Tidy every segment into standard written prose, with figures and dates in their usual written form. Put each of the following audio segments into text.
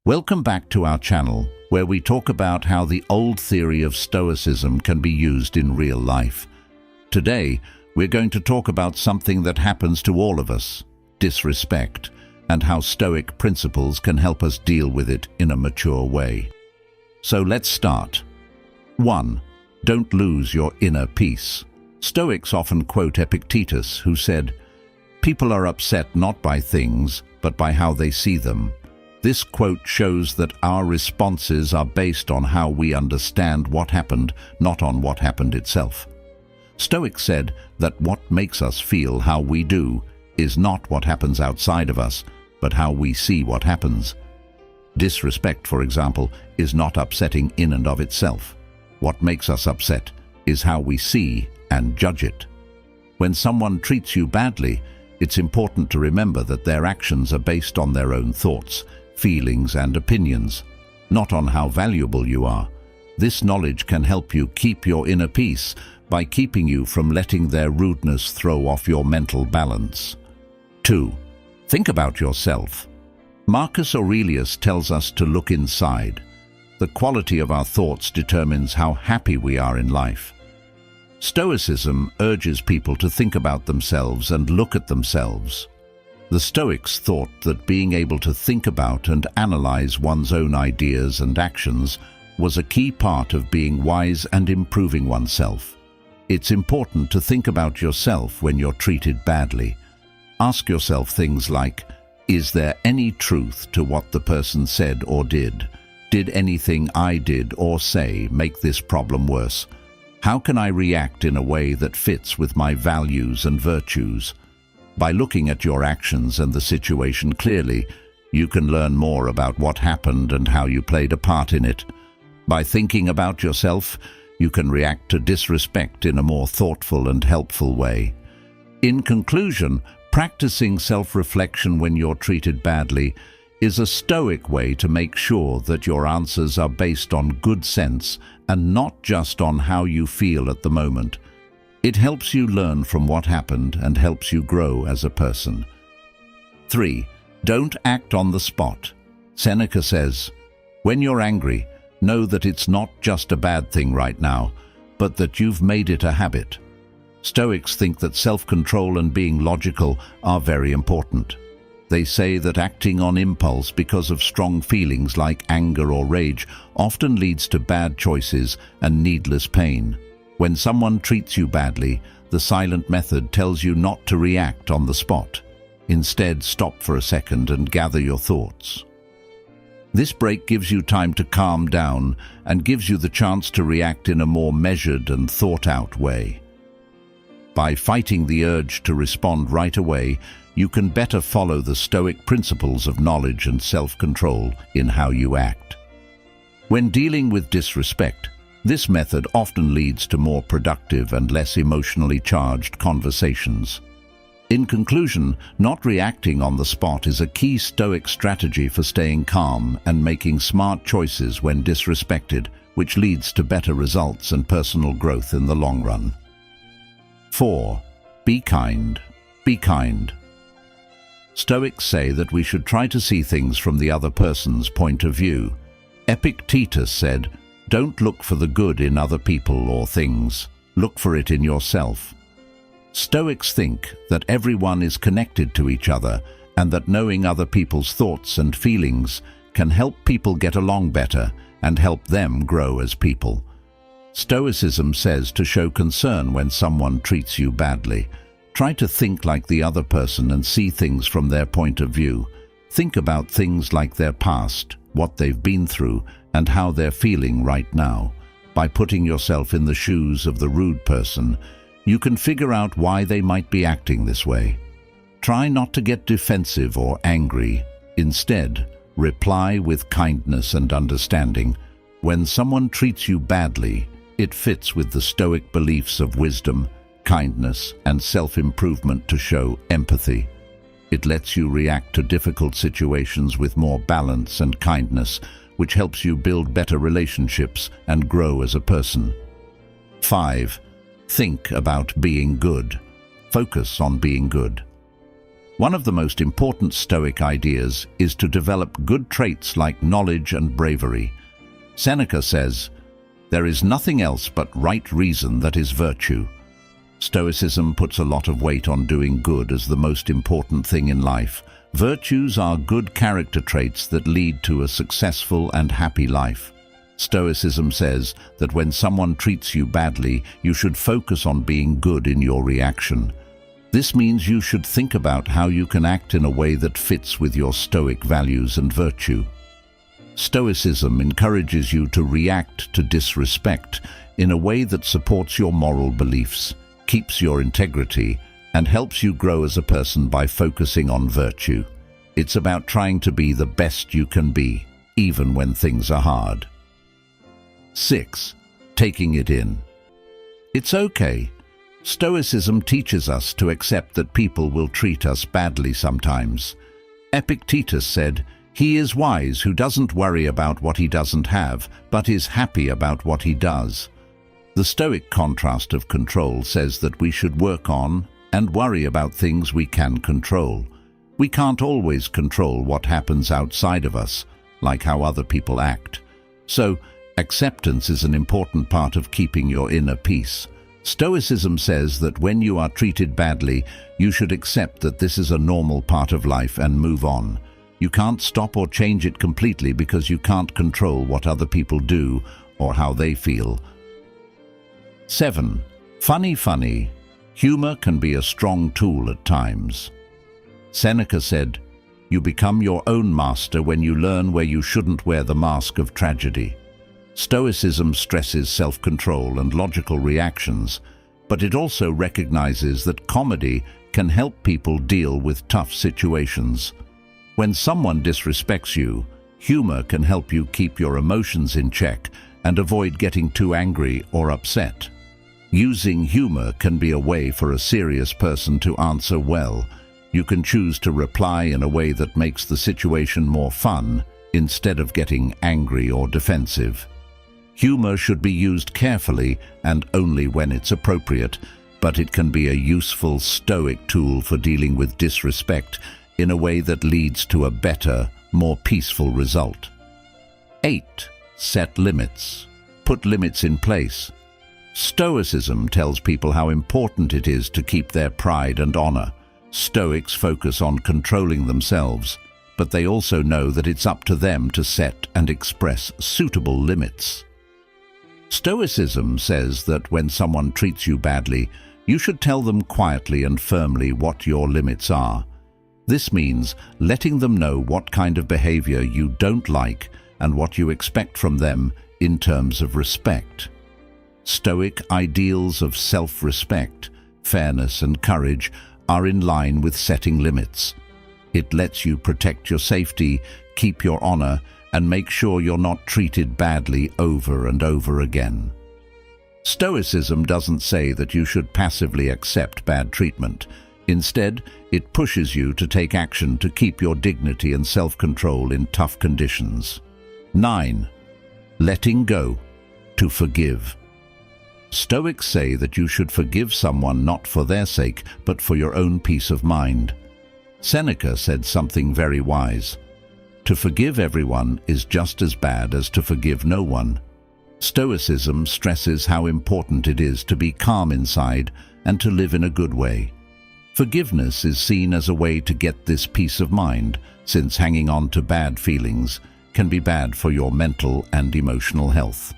Welcome back to our channel, where we talk about how the old theory of Stoicism can be used in real life. Today, we're going to talk about something that happens to all of us, disrespect, and how Stoic principles can help us deal with it in a mature way. So let's start. 1. Don't lose your inner peace. Stoics often quote Epictetus, who said, "People are upset not by things, but by how they see them." This quote shows that our responses are based on how we understand what happened, not on what happened itself. Stoics said that what makes us feel how we do is not what happens outside of us, but how we see what happens. Disrespect, for example, is not upsetting in and of itself. What makes us upset is how we see and judge it. When someone treats you badly, it's important to remember that their actions are based on their own thoughts, feelings and opinions, not on how valuable you are. This knowledge can help you keep your inner peace by keeping you from letting their rudeness throw off your mental balance. 2. Think about yourself. Marcus Aurelius tells us to look inside. The quality of our thoughts determines how happy we are in life. Stoicism urges people to think about themselves and look at themselves. The Stoics thought that being able to think about and analyze one's own ideas and actions was a key part of being wise and improving oneself. It's important to think about yourself when you're treated badly. Ask yourself things like, is there any truth to what the person said or did? Did anything I did or say make this problem worse? How can I react in a way that fits with my values and virtues? By looking at your actions and the situation clearly, you can learn more about what happened and how you played a part in it. By thinking about yourself, you can react to disrespect in a more thoughtful and helpful way. In conclusion, practicing self-reflection when you're treated badly is a Stoic way to make sure that your answers are based on good sense and not just on how you feel at the moment. It helps you learn from what happened and helps you grow as a person. 3. Don't act on the spot. Seneca says, "When you're angry, know that it's not just a bad thing right now, but that you've made it a habit." Stoics think that self-control and being logical are very important. They say that acting on impulse because of strong feelings like anger or rage often leads to bad choices and needless pain. When someone treats you badly, the silent method tells you not to react on the spot. Instead, stop for a second and gather your thoughts. This break gives you time to calm down and gives you the chance to react in a more measured and thought-out way. By fighting the urge to respond right away, you can better follow the Stoic principles of knowledge and self-control in how you act. When dealing with disrespect, this method often leads to more productive and less emotionally charged conversations. In conclusion, not reacting on the spot is a key Stoic strategy for staying calm and making smart choices when disrespected, which leads to better results and personal growth in the long run. 4. Be kind. Be kind. Stoics say that we should try to see things from the other person's point of view. Epictetus said, "Don't look for the good in other people or things. Look for it in yourself." Stoics think that everyone is connected to each other and that knowing other people's thoughts and feelings can help people get along better and help them grow as people. Stoicism says to show concern when someone treats you badly. Try to think like the other person and see things from their point of view. Think about things like their past, what they've been through, and how they're feeling right now. By putting yourself in the shoes of the rude person, you can figure out why they might be acting this way. Try not to get defensive or angry. Instead, reply with kindness and understanding. When someone treats you badly, it fits with the Stoic beliefs of wisdom, kindness, and self-improvement to show empathy. It lets you react to difficult situations with more balance and kindness, which helps you build better relationships and grow as a person. 5. Think about being good. Focus on being good. One of the most important Stoic ideas is to develop good traits like knowledge and bravery. Seneca says, "There is nothing else but right reason that is virtue." Stoicism puts a lot of weight on doing good as the most important thing in life. Virtues are good character traits that lead to a successful and happy life. Stoicism says that when someone treats you badly, you should focus on being good in your reaction. This means you should think about how you can act in a way that fits with your Stoic values and virtue. Stoicism encourages you to react to disrespect in a way that supports your moral beliefs, keeps your integrity, and helps you grow as a person by focusing on virtue. It's about trying to be the best you can be, even when things are hard. 6. Taking it in. It's okay. Stoicism teaches us to accept that people will treat us badly sometimes. Epictetus said, "He is wise who doesn't worry about what he doesn't have, but is happy about what he does." The Stoic contrast of control says that we should work on and worry about things we can control. We can't always control what happens outside of us, like how other people act. So, acceptance is an important part of keeping your inner peace. Stoicism says that when you are treated badly, you should accept that this is a normal part of life and move on. You can't stop or change it completely because you can't control what other people do or how they feel. 7. Funny. Humor can be a strong tool at times. Seneca said, "You become your own master when you learn where you shouldn't wear the mask of tragedy." Stoicism stresses self-control and logical reactions, but it also recognizes that comedy can help people deal with tough situations. When someone disrespects you, humor can help you keep your emotions in check and avoid getting too angry or upset. Using humor can be a way for a serious person to answer well. You can choose to reply in a way that makes the situation more fun instead of getting angry or defensive. Humor should be used carefully and only when it's appropriate, but it can be a useful Stoic tool for dealing with disrespect in a way that leads to a better, more peaceful result. 8. Set limits. Put limits in place. Stoicism tells people how important it is to keep their pride and honor. Stoics focus on controlling themselves, but they also know that it's up to them to set and express suitable limits. Stoicism says that when someone treats you badly, you should tell them quietly and firmly what your limits are. This means letting them know what kind of behavior you don't like and what you expect from them in terms of respect. Stoic ideals of self-respect, fairness, and courage are in line with setting limits. It lets you protect your safety, keep your honor, and make sure you're not treated badly over and over again. Stoicism doesn't say that you should passively accept bad treatment. Instead, it pushes you to take action to keep your dignity and self-control in tough conditions. 9. Letting go. To forgive. Stoics say that you should forgive someone not for their sake, but for your own peace of mind. Seneca said something very wise. To forgive everyone is just as bad as to forgive no one. Stoicism stresses how important it is to be calm inside and to live in a good way. Forgiveness is seen as a way to get this peace of mind, since hanging on to bad feelings can be bad for your mental and emotional health.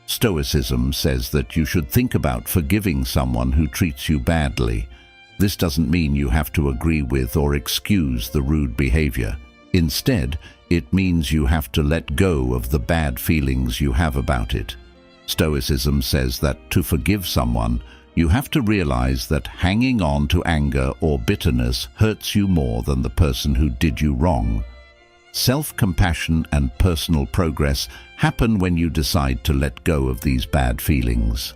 Stoicism says that you should think about forgiving someone who treats you badly. This doesn't mean you have to agree with or excuse the rude behavior. Instead, it means you have to let go of the bad feelings you have about it. Stoicism says that to forgive someone, you have to realize that hanging on to anger or bitterness hurts you more than the person who did you wrong. Self-compassion and personal progress happen when you decide to let go of these bad feelings,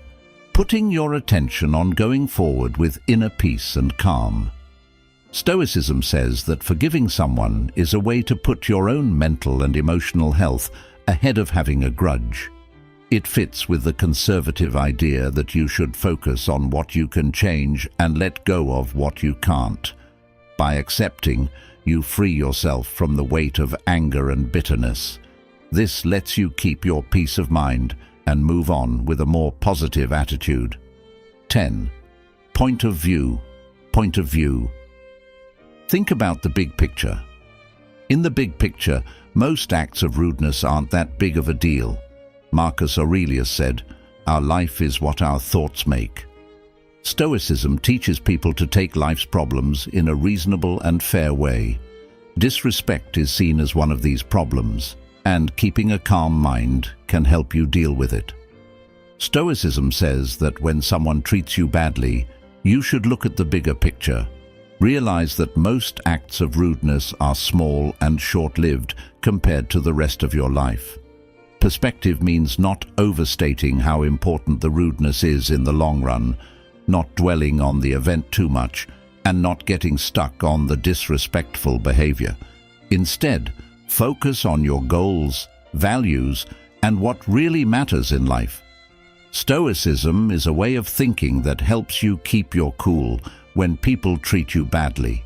putting your attention on going forward with inner peace and calm. Stoicism says that forgiving someone is a way to put your own mental and emotional health ahead of having a grudge. It fits with the conservative idea that you should focus on what you can change and let go of what you can't. By accepting, you free yourself from the weight of anger and bitterness. This lets you keep your peace of mind and move on with a more positive attitude. 10. Point of view. Point of view. Think about the big picture. In the big picture, most acts of rudeness aren't that big of a deal. Marcus Aurelius said, "Our life is what our thoughts make." Stoicism teaches people to take life's problems in a reasonable and fair way. Disrespect is seen as one of these problems, and keeping a calm mind can help you deal with it. Stoicism says that when someone treats you badly, you should look at the bigger picture. Realize that most acts of rudeness are small and short-lived compared to the rest of your life. Perspective means not overstating how important the rudeness is in the long run, not dwelling on the event too much, and not getting stuck on the disrespectful behavior. Instead, focus on your goals, values, and what really matters in life. Stoicism is a way of thinking that helps you keep your cool when people treat you badly.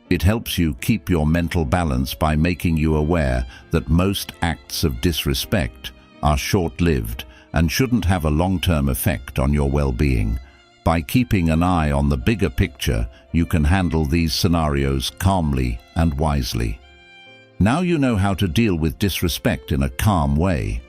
It helps you keep your mental balance by making you aware that most acts of disrespect are short-lived and shouldn't have a long-term effect on your well-being. By keeping an eye on the bigger picture, you can handle these scenarios calmly and wisely. Now you know how to deal with disrespect in a calm way.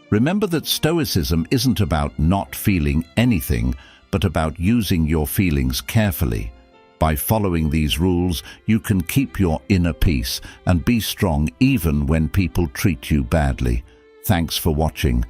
Remember that Stoicism isn't about not feeling anything, but about using your feelings carefully. By following these rules, you can keep your inner peace and be strong even when people treat you badly. Thanks for watching.